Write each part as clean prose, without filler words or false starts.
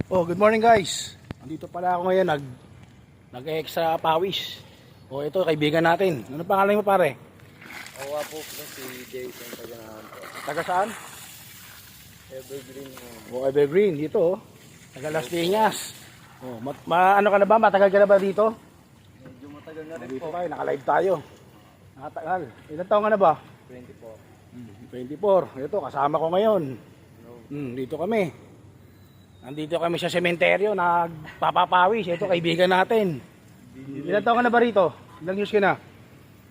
Oh, good morning guys. Andito pala ako ngayon, nag-extra pawis. Oh, ito kaibigan natin. Ano pangalan mo pare? Ako nga po si Jason Taganahan po. Taga saan? Evergreen po. Oh, Evergreen dito oh. Taga Las Piñas. Oh, ano ka na ba? Matagal ka na ba dito? Medyo matagal na rin Dito po. tayo, naka-live tayo. Nakatagal. Ilan taon ka na ba? 24. 24. Ito kasama ko ngayon. Dito kami. Nandito kami sa sementeryo, nagpapapawis. Ito kaibigan natin. Ilan taon ka na ba rito? Ilang years ka na?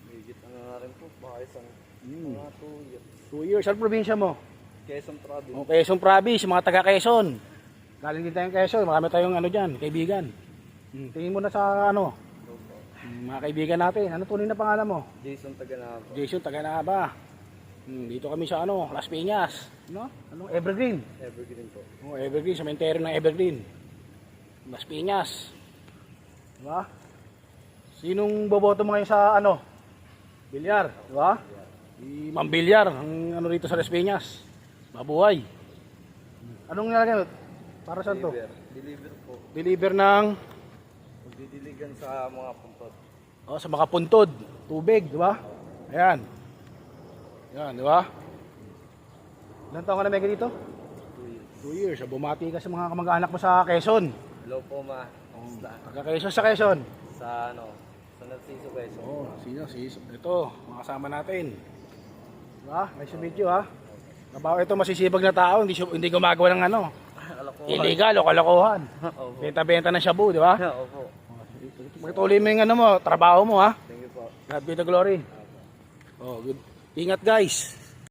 Medyo ano na rin po. Baka isang mga 2 years. 2 years. Saan probinsya mo? Quezon Province. O, Quezon Province, mga taga Quezon. Galing din tayong Quezon, marami tayong ano dyan, kaibigan. Tingin mo na sa ano, mga kaibigan natin. Ano tunay na pangalan mo? Jason Taganahan po. Jason, taga na ba? Dito kami sa ano, Las Piñas. No? Anong Evergreen? Evergreen po. O, Evergreen, sementeryo ng Evergreen. Las Piñas. Diba? Sinong boboto mo ngayon sa ano? Bilyar, diba? Si Ma'am Bilyar, ang ano rito sa Las Piñas. Mabuhay. Anong nilagay mo? Para saan to? Deliver po. Deliver ng Magdidiligan sa mga puntod. sa mga puntod, tubig, di ba? Ayan. Ayan, di ba? Ilan taon ka na mega dito? 2 years. 2 years. Bumati ka sa mga kamag-anak mo sa Quezon. Hello po ma. Isla. Taga Quezon sa Quezon. Sa ano? Sa Narciso Quezon. Oh, ito, mga kasama natin. Di ba? Nice to meet you ha. Trabaho ito masisibag na tao, hindi gumagawa ng ano. Illegal o kalokohan. Opo. Benta-benta ng shabu, di ba? Opo. Pagtuloy mo yung ano mo, trabaho mo ha. Thank you po. God be the glory. Oh, good. Ingat guys.